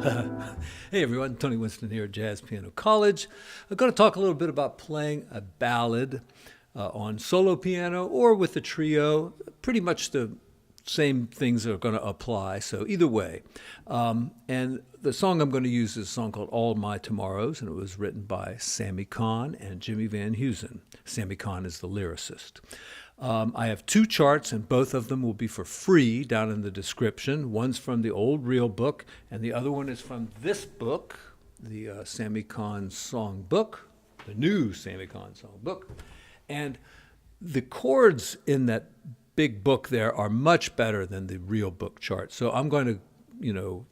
Hey everyone, Tony Winston here at Jazz Piano College. I'm going to talk a little bit about playing a ballad on solo piano or with a trio. Pretty much the same things are going to apply, so either way. And the song I'm going to use is a song called All My Tomorrows, and it was written by Sammy Cahn and Jimmy Van Heusen. Sammy Cahn is the lyricist. I have two charts, and both of them will be for free down in the description. One's from the old real book, and the other one is from this book, the Sammy Cahn song book, the new Sammy Cahn song book. And the chords in that big book there are much better than the real book chart. So I'm going to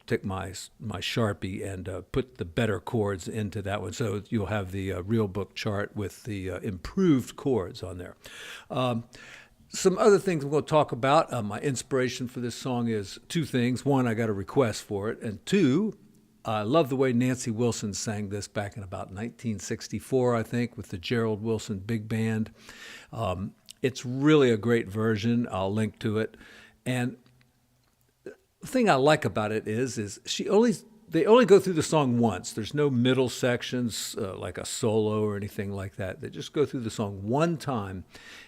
take my Sharpie and put the better chords into that one. So you'll have the real book chart with the improved chords on there. Some other things I'm going to talk about. My inspiration for this song is two things. One, I got a request for it. And two, I love the way Nancy Wilson sang this back in about 1964, I think, with the Gerald Wilson Big Band. It's really a great version. I'll link to it. And the thing I like about it is they only go through the song once. There's no middle sections like a solo or anything like that. They just go through the song one time.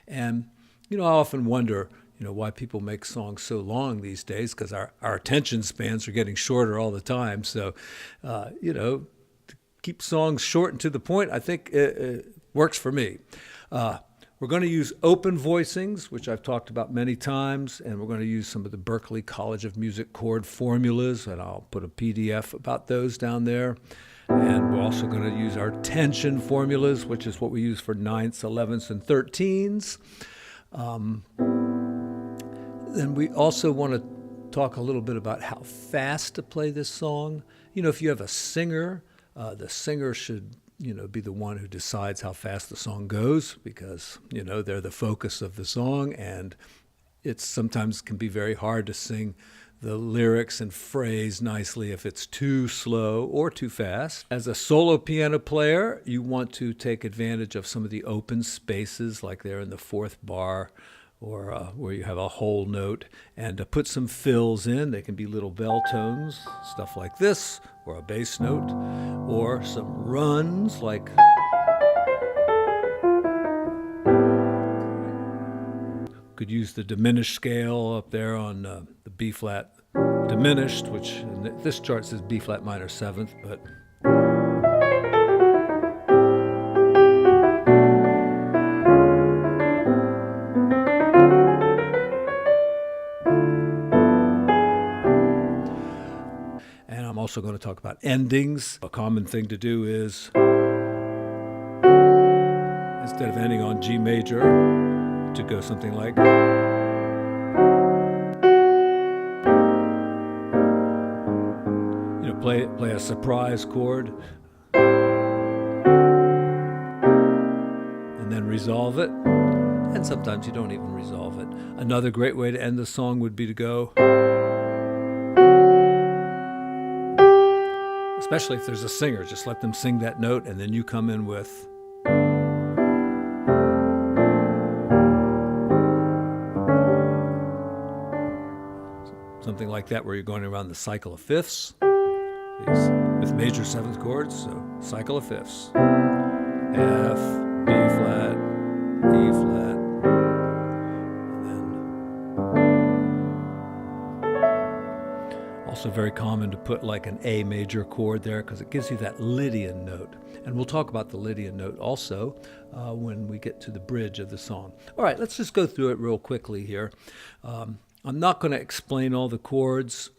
And, I often wonder, why people make songs so long these days, because our attention spans are getting shorter all the time. So, to keep songs short and to the point, I think it works for me. We're going to use open voicings, which I've talked about many times, and we're going to use some of the Berklee College of Music chord formulas, and I'll put a PDF about those down there. And we're also going to use our tension formulas, which is what we use for ninths, 11ths, and 13s. Then we also want to talk a little bit about how fast to play this song. If you have a singer, the singer should be the one who decides how fast the song goes, because, they're the focus of the song, and it sometimes can be very hard to sing the lyrics and phrase nicely if it's too slow or too fast. As a solo piano player, you want to take advantage of some of the open spaces, like there in the fourth bar, or where you have a whole note, and put some fills in. They can be little bell tones, stuff like this, or a bass note, or some runs like could use the diminished scale up there on the B flat diminished, which in this chart says B flat minor 7th, but I'm also going to talk about endings. A common thing to do is, instead of ending on G major, to go something like, play a surprise chord, and then resolve it. And sometimes you don't even resolve it. Another great way to end the song would be to go, especially if there's a singer, just let them sing that note, and then you come in with something like that, where you're going around the cycle of fifths with major 7th chords. So cycle of fifths: F, B flat, E flat, and then also very common to put like an A major chord there, because it gives you that Lydian note. And we'll talk about the Lydian note also when we get to the bridge of the song. All right, let's just go through it real quickly here. I'm not going to explain all the chords,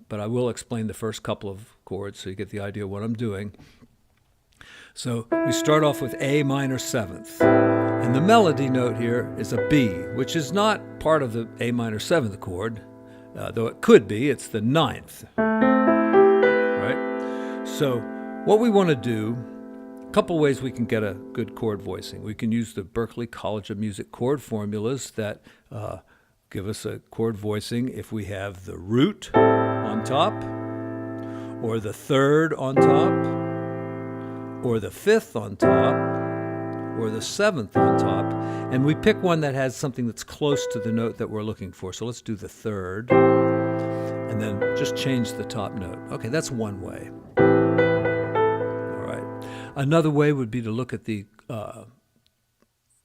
but I will explain the first couple of chords so you get the idea of what I'm doing. So we start off with A minor 7th. And the melody note here is a B, which is not part of the A minor 7th chord, though it could be. It's the 9th. Right? So what we want to do, a couple ways we can get a good chord voicing. We can use the Berklee College of Music chord formulas that give us a chord voicing if we have the root on top, or the 3rd on top, or the 5th on top, or the 7th on top, and we pick one that has something that's close to the note that we're looking for. So let's do the 3rd, and then just change the top note. Okay, that's one way. All right. Another way would be to look at the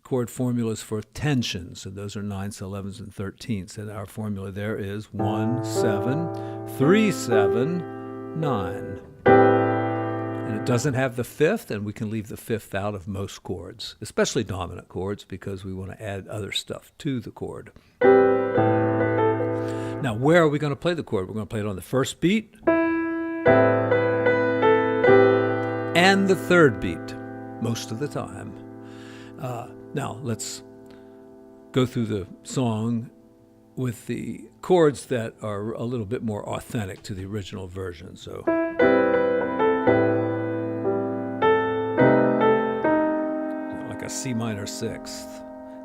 chord formulas for tensions, and those are 9ths, 11ths, and 13ths. And our formula there is 1, 7, 3, 7, 9. And it doesn't have the fifth, and we can leave the fifth out of most chords, especially dominant chords, because we want to add other stuff to the chord. Now, where are we going to play the chord? We're going to play it on the first beat and the third beat most of the time. Now, let's go through the song with the chords that are a little bit more authentic to the original version. So, like a C minor sixth.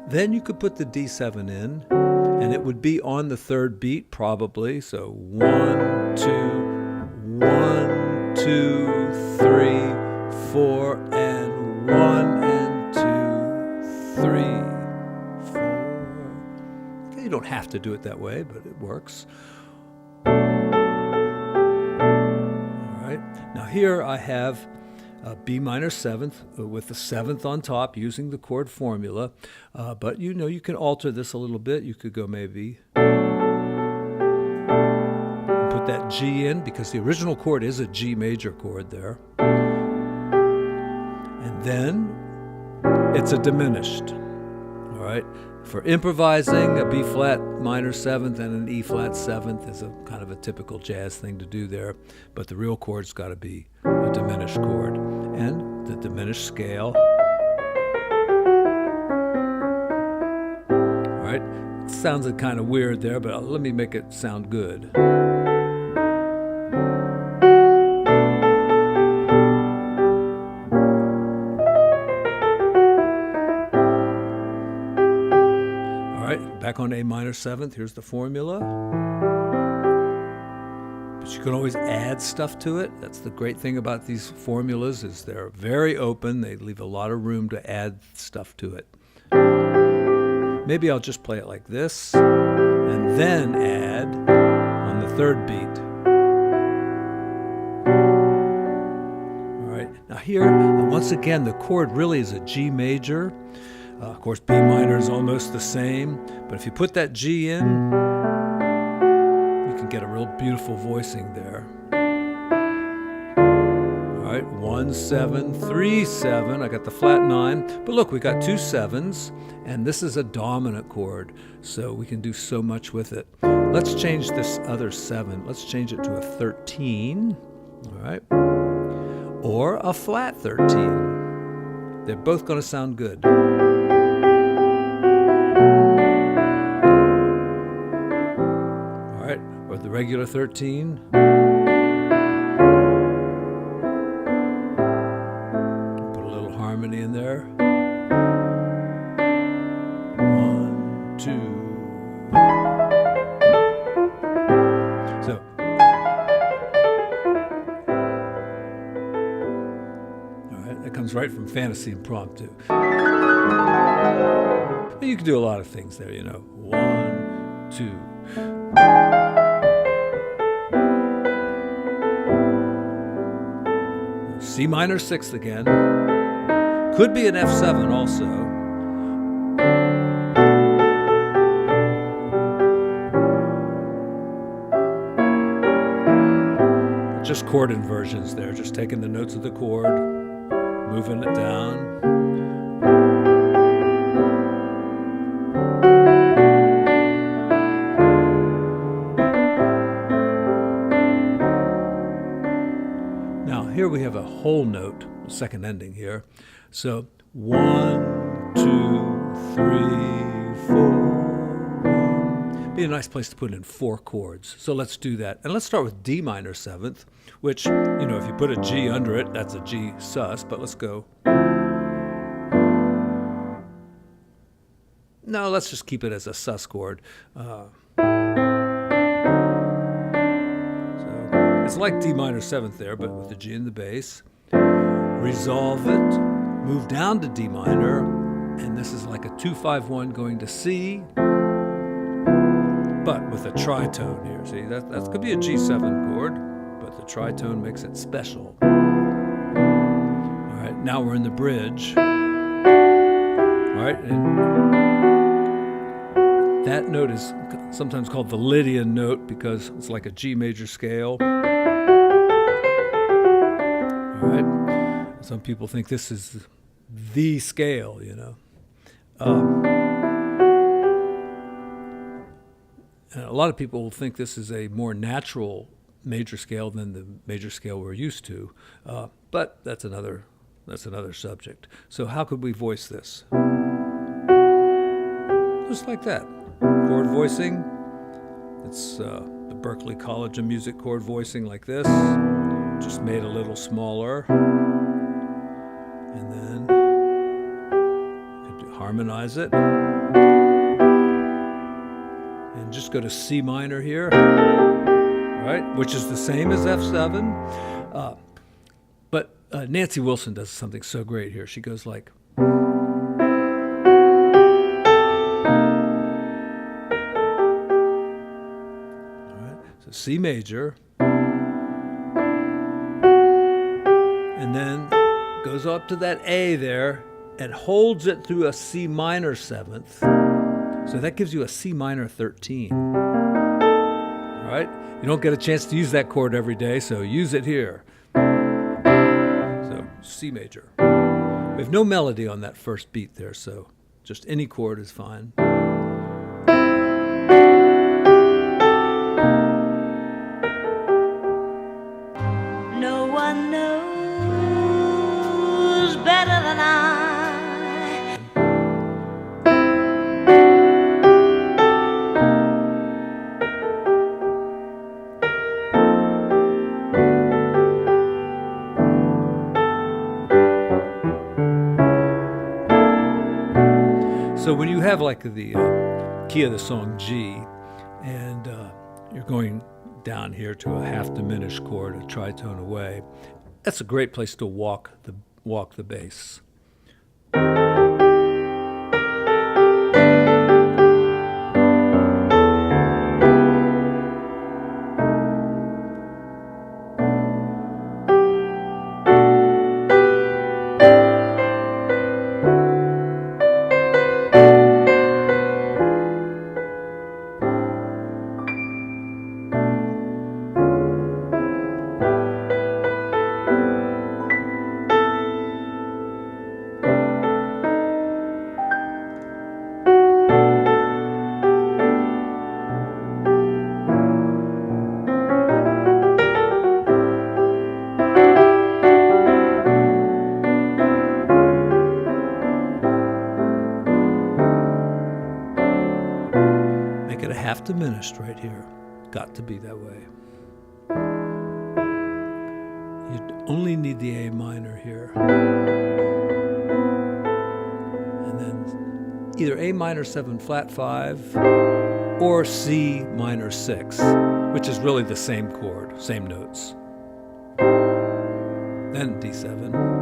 Then you could put the D7 in, and it would be on the third beat probably. So 1, 2, 1, 2, 3, 4, and 1, and 2, 3, 4. Okay, you don't have to do it that way, but it works. All right. Now here I have B minor seventh with the seventh on top using the chord formula. But you can alter this a little bit. You could go maybe put that G in, because the original chord is a G major chord there. And then it's a diminished. All right. For improvising, a B flat minor seventh and an E flat seventh is a kind of a typical jazz thing to do there. But the real chord's got to be a diminished chord. And the diminished scale. All right. It sounded kind of weird there, but let me make it sound good. Back on A minor seventh, here's the formula. But you can always add stuff to it. That's the great thing about these formulas, is they're very open. They leave a lot of room to add stuff to it. Maybe I'll just play it like this, and then add on the third beat. All right, now here, once again, the chord really is a G major. Of course, B minor is almost the same, but if you put that G in, you can get a real beautiful voicing there. All right, 1, 7, 3, 7. I got the flat 9, but look, we got 2 7s, and this is a dominant chord, so we can do so much with it. Let's change this other 7. Let's change it to a 13, all right, or a flat 13. They're both going to sound good. Or the regular 13. Put a little harmony in there. 1, 2. So. All right, that comes right from Fantasy Impromptu. But you can do a lot of things there, 1, 2. C minor sixth again. Could be an F7 also. Just chord inversions there, just taking the notes of the chord, moving it down. Here we have a whole note, second ending here. So 1, 2, 3, 4. Be a nice place to put in 4 chords. So let's do that. And let's start with D minor seventh, which, if you put a G under it, that's a G sus, but let's go. No, let's just keep it as a sus chord. It's like D minor seventh there, but with the G in the bass. Resolve it, move down to D minor, and this is like a 2-5-1 going to C. but with a tritone here. See, that could be a G7 chord, but the tritone makes it special. All right, now we're in the bridge. All right, and that note is sometimes called the Lydian note because it's like a G major scale. All right, some people think this is the scale, you know. And a lot of people will think this is a more natural major scale than the major scale we're used to, but that's another subject. So how could we voice this? Just like that. Chord voicing. It's the Berklee College of Music chord voicing like this, just made a little smaller. And then you could harmonize it. And just go to C minor here, right? Which is the same as F7. But Nancy Wilson does something so great here. She goes like, all right, so C major, and then goes up to that A there and holds it through a C minor 7th. So that gives you a C minor 13. All right? You don't get a chance to use that chord every day, so use it here. So C major. We have no melody on that first beat there, so just any chord is fine. No one knows better than I. So when you have like the key of the song G, and you're going down here to a half diminished chord, a tritone away, that's a great place to walk the bass. Make it a half diminished right here. Got to be that way. You only need the A minor here. And then either A minor 7 flat 5 or C minor 6, which is really the same chord, same notes. Then D7.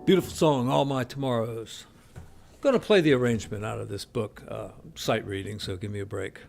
Beautiful song, All My Tomorrows. I'm going to play the arrangement out of this book, sight reading, so give me a break.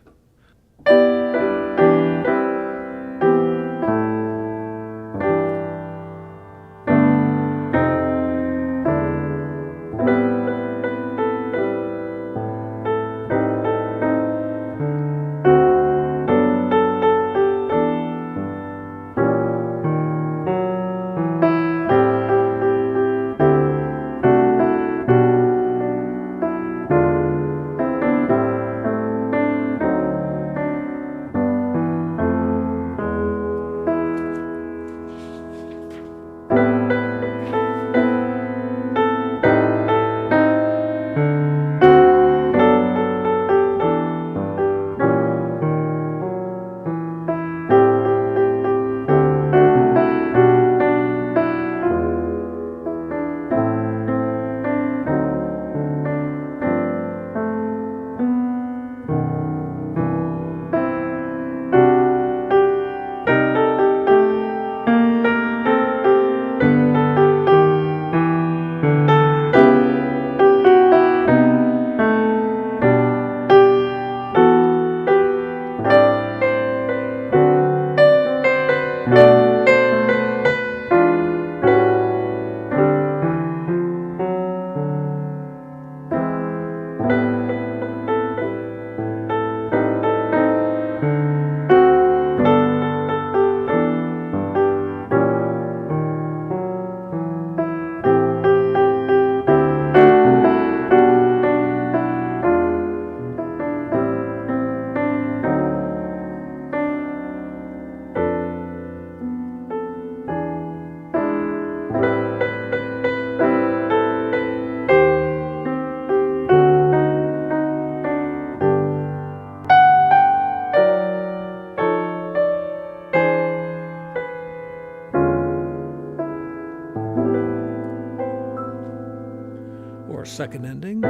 our second ending.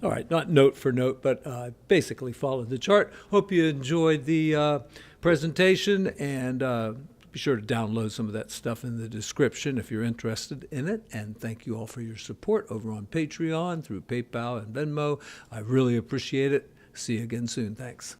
All right, not note for note, but basically followed the chart. Hope you enjoyed the presentation, and be sure to download some of that stuff in the description if you're interested in it. And thank you all for your support over on Patreon, through PayPal and Venmo. I really appreciate it. See you again soon. Thanks.